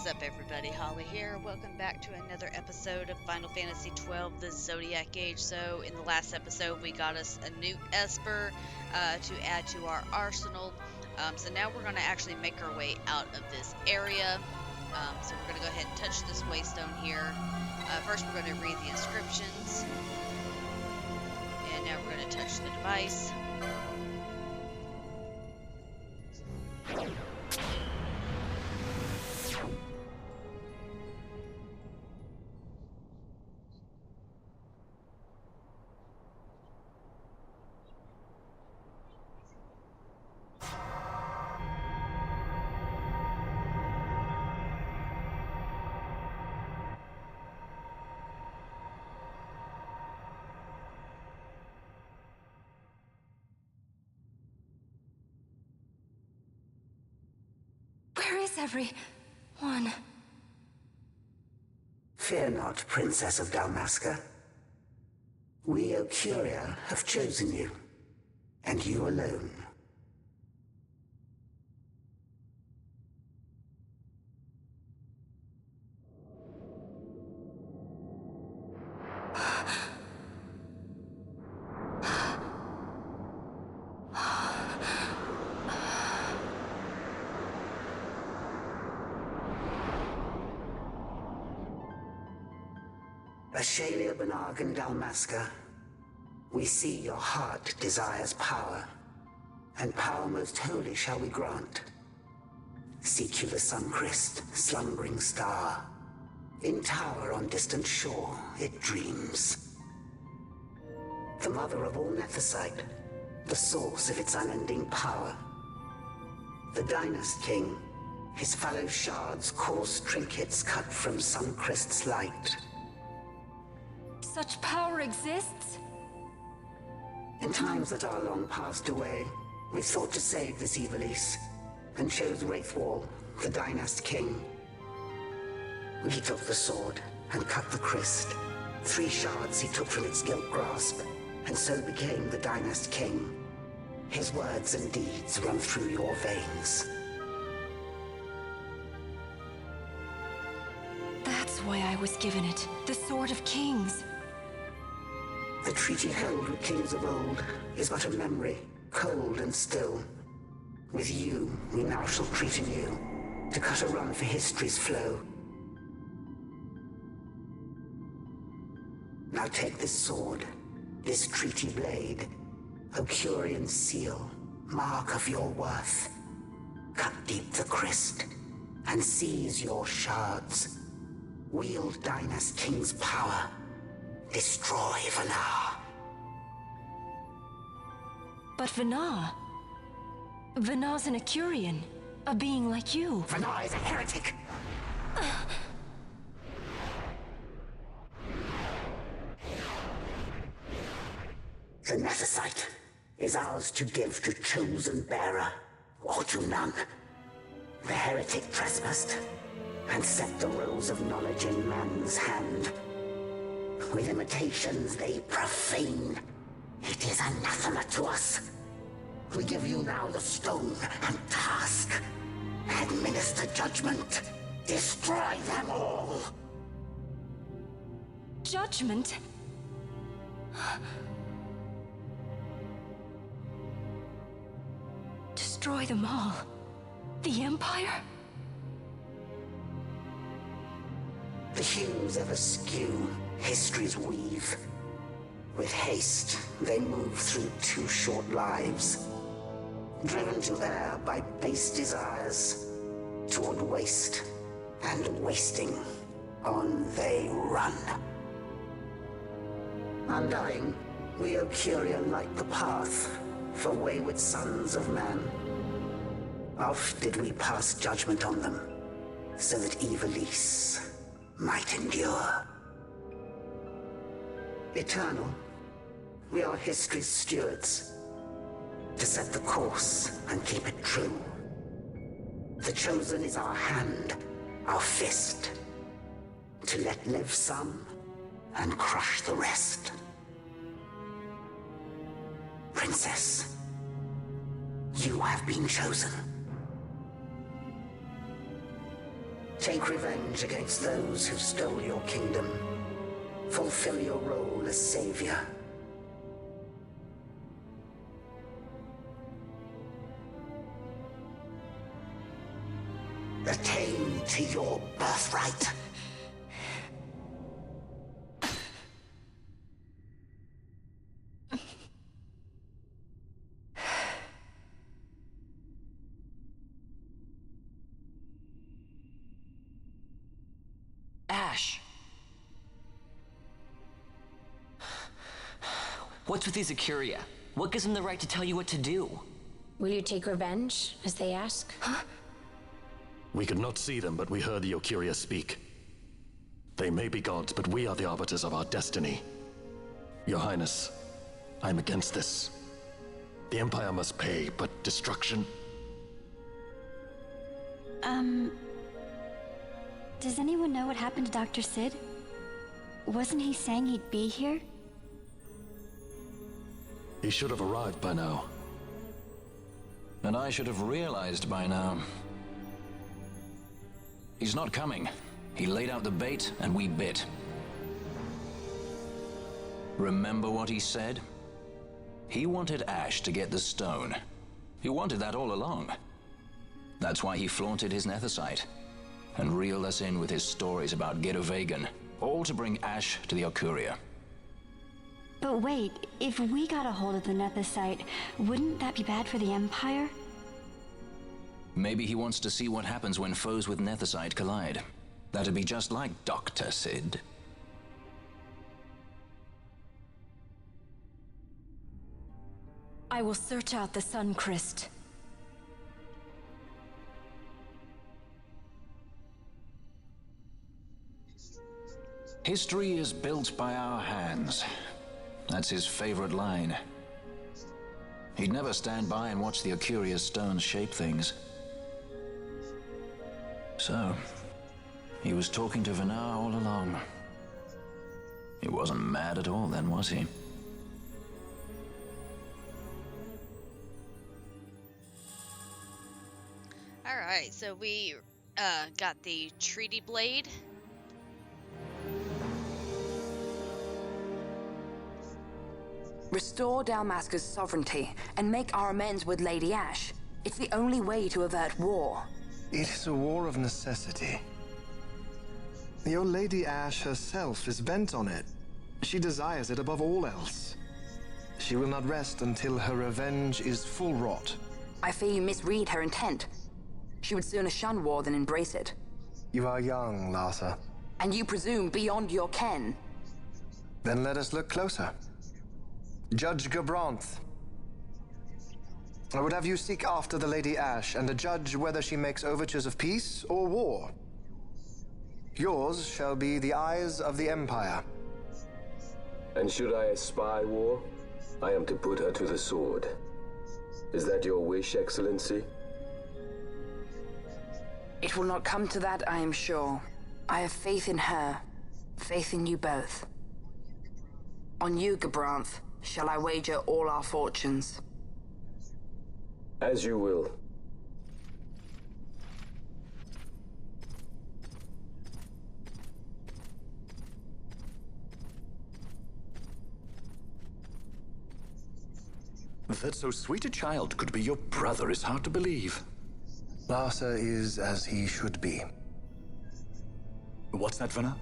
What's up, everybody? Holly here. Welcome back to another episode of Final Fantasy XII, the Zodiac Age. So, in the last episode, we got us a new Esper to add to our arsenal. So now we're going to actually make our way out of this area. So we're going to go ahead and touch this waystone here. First, we're going to read the inscriptions. And now we're going to touch the device. Where is everyone? Fear not, Princess of Dalmasca. We, Ocuria, have chosen you, and you alone. Ashalia Benarg and Dalmasca, we see your heart desires power, and power most holy shall we grant. Seek you the sun-crest, slumbering star. In tower on distant shore, it dreams. The mother of all Nethicite, the source of its unending power. The Dynast King, his fallow shards coarse trinkets cut from sun-crest's light. Such power exists? In times that are long passed away, we sought to save this Ivalice, and chose Wraithwall, the Dynast King. He took the sword and cut the crest. 3 shards he took from its gilt grasp, and so became the Dynast King. His words and deeds run through your veins. That's why I was given it. The Sword of Kings. The treaty held with kings of old is but a memory, cold and still. With you, we now shall treat anew, to cut a run for history's flow. Now take this sword, this treaty blade, Ocurian seal, mark of your worth. Cut deep the crest, and seize your shards. Wield Dynast King's power. Destroy Vanar. But Vanar? Vanar's an Ecurian, a being like you. Vanar is a heretic. The Nethicite is ours to give to chosen bearer, or to none. The heretic trespassed, and set the rose of knowledge in man's hand. With imitations they profane. It is anathema to us. We give you now the stone and task. Administer judgment. Destroy them all. Judgment? Destroy them all? The Empire? The hues ever skew history's weave. With haste, they move through 2 short lives. Driven to err by base desires, toward waste, and wasting, on they run. Undying, we Ocuria light the path for wayward sons of man. Oft did we pass judgment on them, so that Ivalice might endure. Eternal, we are history's stewards, to set the course and keep it true. The chosen is our hand, our fist, to let live some and crush the rest. Princess, you have been chosen. Take revenge against those who stole your kingdom. Fulfill your role as savior. Attain to your birthright. Ash. What's with these Acuria? What gives them the right to tell you what to do? Will you take revenge, as they ask? We could not see them, but we heard the Ocuria speak. They may be gods, but we are the arbiters of our destiny. Your Highness, I'm against this. The Empire must pay, but destruction? Does anyone know what happened to Dr. Sid? Wasn't he saying he'd be here? He should have arrived by now. And I should have realized by now. He's not coming. He laid out the bait, and we bit. Remember what he said? He wanted Ash to get the stone. He wanted that all along. That's why he flaunted his nethicite, and reeled us in with his stories about Gidovegan, all to bring Ash to the Ocuria. But wait, if we got a hold of the nethicite, wouldn't that be bad for the Empire? Maybe he wants to see what happens when foes with nethicite collide. That'd be just like Dr. Sid. I will search out the Sun Crest. History is built by our hands. That's his favorite line. He'd never stand by and watch the Ocuria stones shape things. So, he was talking to Vinar all along. He wasn't mad at all then, was he? Alright, so we got the Treaty Blade. Restore Dalmasca's sovereignty and make our amends with Lady Ash. It's the only way to avert war. It is a war of necessity. Your Lady Ash herself is bent on it. She desires it above all else. She will not rest until her revenge is full wrought. I fear you misread her intent. She would sooner shun war than embrace it. You are young, Larsa. And you presume beyond your ken. Then let us look closer. Judge Gabranth. I would have you seek after the Lady Ash and judge whether she makes overtures of peace or war. Yours shall be the eyes of the Empire. And should I espy war, I am to put her to the sword. Is that your wish, Excellency? It will not come to that, I am sure. I have faith in her, faith in you both. On you, Gabranth, shall I wager all our fortunes? As you will. That so sweet a child could be your brother is hard to believe. Larsa is as he should be. What's that, Vana?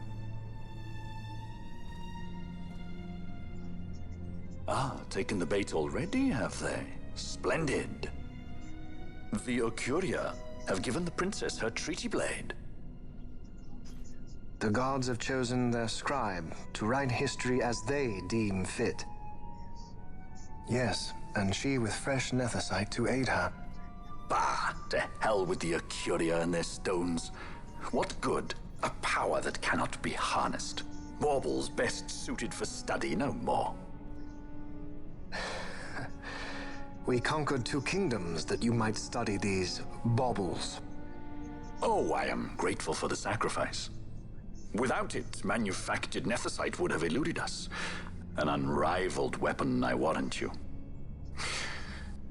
Ah, taken the bait already, have they? Splendid. The Ocuria have given the princess her treaty blade. The gods have chosen their scribe to write history as they deem fit. Yes, and she with fresh nethicite to aid her. Bah! To hell with the Ocuria and their stones. What good? A power that cannot be harnessed. Baubles best suited for study, no more. We conquered 2 kingdoms that you might study these baubles. Oh, I am grateful for the sacrifice. Without it, manufactured nethicite would have eluded us. An unrivaled weapon, I warrant you.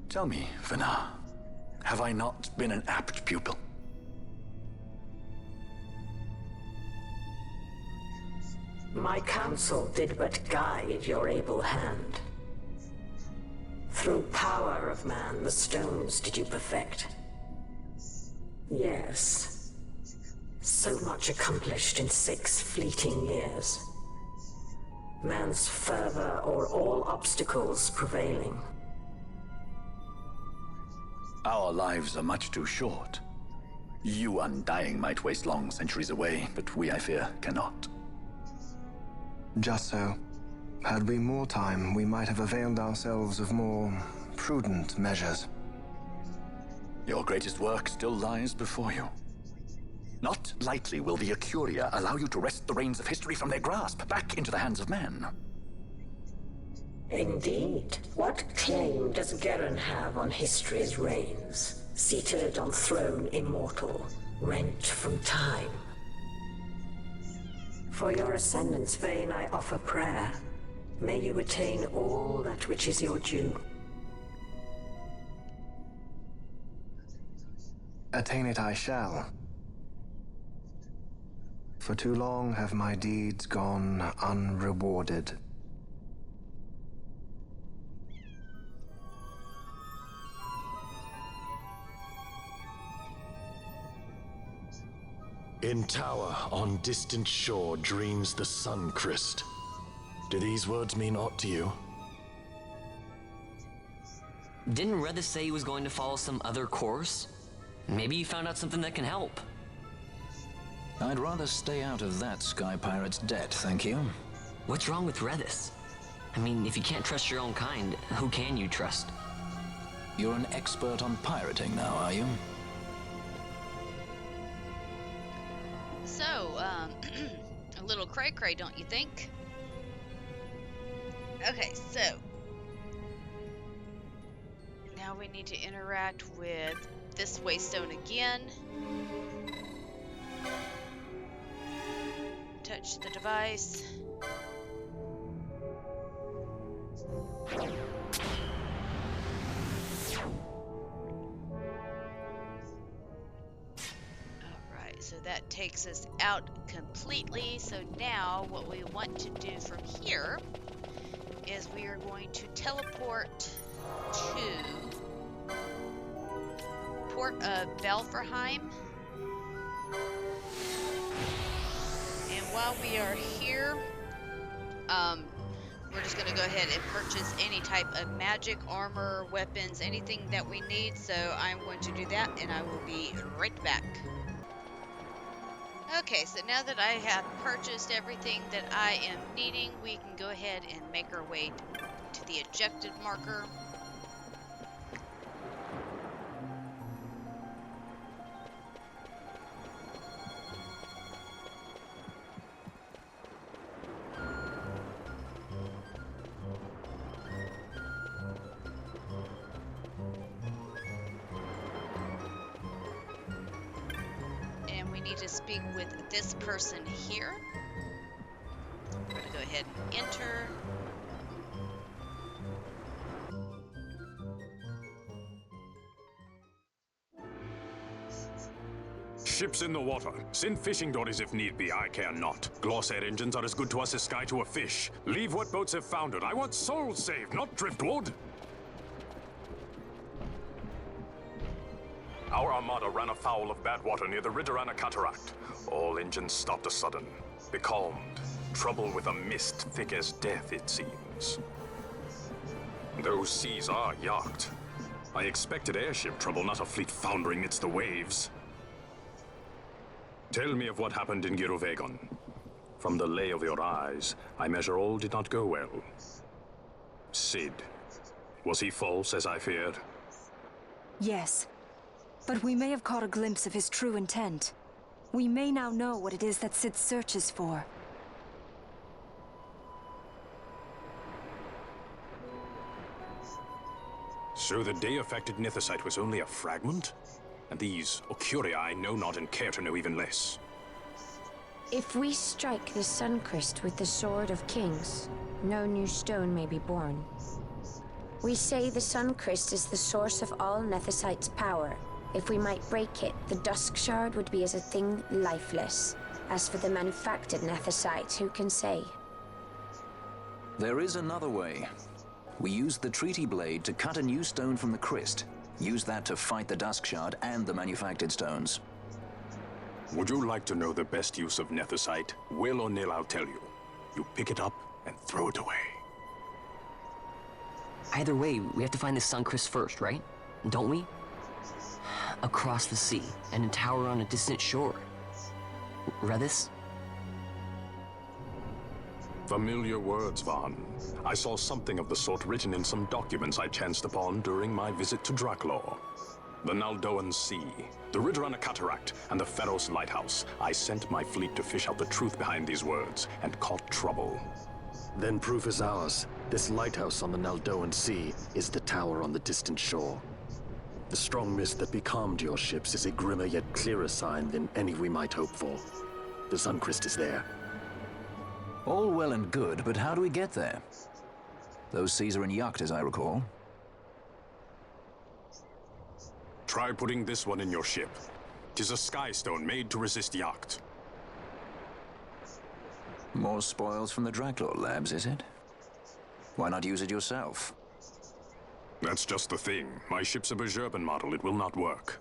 Tell me, Vana, have I not been an apt pupil? My counsel did but guide your able hand. Through power of man, the stones did you perfect. Yes. So much accomplished in 6 fleeting years. Man's fervor o'er all obstacles prevailing. Our lives are much too short. You undying might waste long centuries away, but we, I fear, cannot. Just so. Had we more time, we might have availed ourselves of more prudent measures. Your greatest work still lies before you. Not lightly will the Ecuria allow you to wrest the reins of history from their grasp, back into the hands of men. Indeed. What claim does Garen have on history's reins, seated on throne immortal, rent from time? For your ascendant's vein I offer prayer. May you attain all that which is your due. Attain it I shall. For too long have my deeds gone unrewarded. In tower on distant shore dreams the sun Christ. Do these words mean aught to you? Didn't Reddas say he was going to follow some other course? Maybe you found out something that can help. I'd rather stay out of that Sky Pirate's debt, thank you. What's wrong with Reddas? I mean, if you can't trust your own kind, who can you trust? You're an expert on pirating now, are you? So, a little cray-cray, don't you think? Okay, so now we need to interact with this waystone again. Touch the device. Alright, so that takes us out completely. So now what we want to do from here is we are going to teleport to Port of Belferheim. And while we are here, we're just going to go ahead and purchase any type of magic, armor, weapons, anything that we need. So I'm going to do that, and I will be right back. Okay, so now that I have purchased everything that I am needing, we can go ahead and make our way to the objective marker. To speak with this person here. We're going to go ahead and enter. Ships in the water. Send fishing dories if need be, I care not. Glossair engines are as good to us as sky to a fish. Leave what boats have foundered. I want souls saved, not driftwood. Our armada ran afoul of bad water near the Riddarana Cataract. All engines stopped a sudden. Becalmed. Trouble with a mist thick as death, it seems. Those seas are yacht. I expected airship trouble, not a fleet foundering midst the waves. Tell me of what happened in Girovegon. From the lay of your eyes, I measure all did not go well. Cid. Was he false, as I feared? Yes. But we may have caught a glimpse of his true intent. We may now know what it is that Cid searches for. So the day-affected Nithosite was only a fragment? And these Ocuria I know not and care to know even less. If we strike the Suncrest with the Sword of Kings, no new stone may be born. We say the Suncrest is the source of all Nethosite's power. If we might break it, the Dusk Shard would be as a thing lifeless, As for the manufactured nethicite, who can say? There is another way. We used the treaty blade to cut a new stone from the Christ. Use that to fight the Dusk Shard and the manufactured stones. Would you like to know the best use of nethicite? Will or nil, I'll tell you. You pick it up and throw it away. Either way, we have to find the Suncrest first, right? Don't we? Across the sea, and a tower on a distant shore. Reddas? Familiar words, Vaughn. I saw something of the sort written in some documents I chanced upon during my visit to Draklor. The Naldoan Sea, the Ridderana Cataract, and the Pharos Lighthouse. I sent my fleet to fish out the truth behind these words, and caught trouble. Then proof is ours. This lighthouse on the Naldoan Sea is the tower on the distant shore. The strong mist that becalmed your ships is a grimmer yet clearer sign than any we might hope for. The Suncrest is there. All well and good, but how do we get there? Those seas are in Yacht, as I recall. Try putting this one in your ship. 'Tis a sky stone made to resist Yacht. More spoils from the Draklor labs, is it? Why not use it yourself? That's just the thing. My ship's a Bergerben model. It will not work.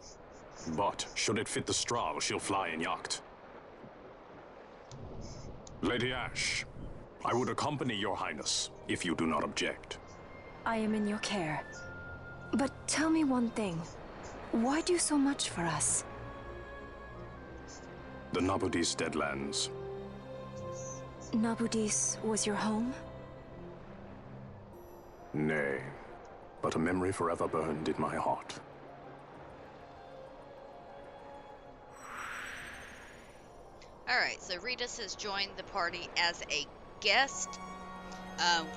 But, should it fit the Strahl, she'll fly in Yacht. Lady Ash, I would accompany your highness, if you do not object. I am in your care. But tell me one thing. Why do so much for us? The Nabudis Deadlands. Nabudis was your home? Nay, but a memory forever burned in my heart. Alright, so Reddas has joined the party as a guest,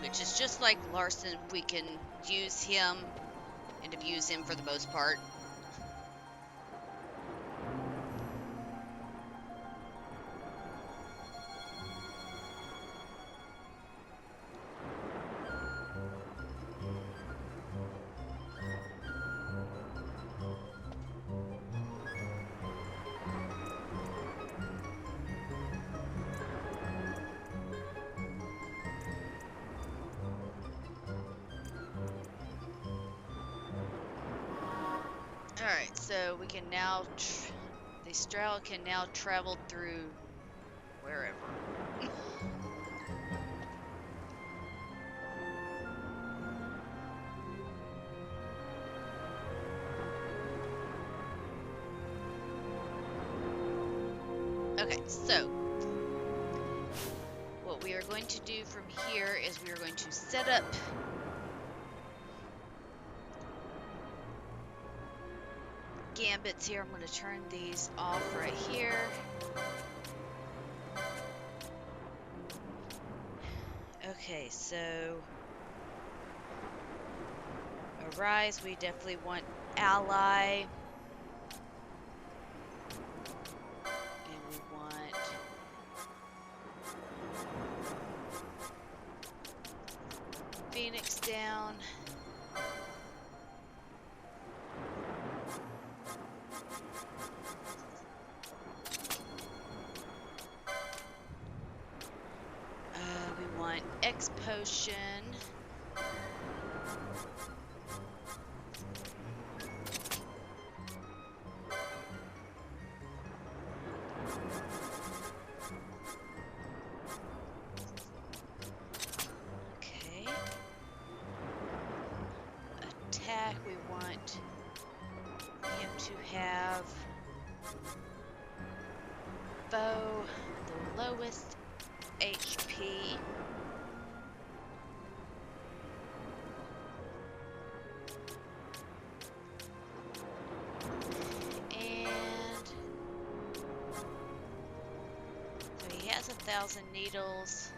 which is just like Larson. We can use him and abuse him for the most part. Alright, so we can now, the Strahl can now travel through wherever. Okay, so what we are going to do from here is we are going to set up gambits here. I'm going to turn these off right here. Okay, so Arise, we definitely want ally. And we want Phoenix down. We want X potion. Okay. Attack, we want him to have bow, the lowest HP. And so he has 1,000 needles.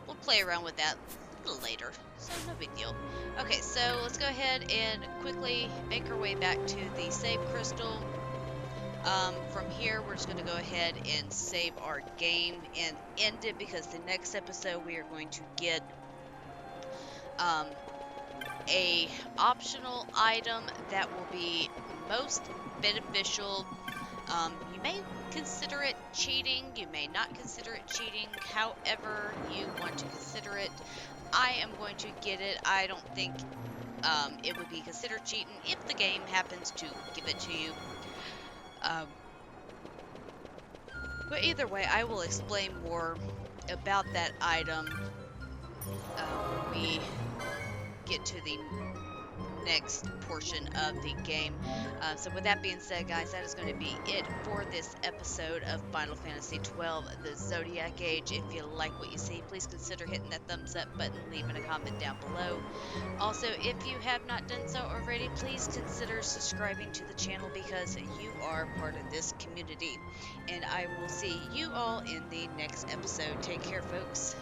We'll play around with that a little later, so no big deal. Okay, so let's go ahead and quickly make our way back to the save crystal. From here, we're just going to go ahead and save our game and end it, because the next episode we are going to get a optional item that will be most beneficial. You may consider it cheating. You may not consider it cheating. However you want to consider it. I am going to get it. I don't think it would be considered cheating if the game happens to give it to you. But either way, I will explain more about that item when we get to the next portion of the game. So with that being said, guys, that is going to be it for this episode of Final Fantasy XII, the Zodiac Age. If you like what you see, please consider hitting that thumbs up button, leaving a comment down below. Also, if you have not done so already, please consider subscribing to the channel because you are part of this community. And I will see you all in the next episode. Take care, folks.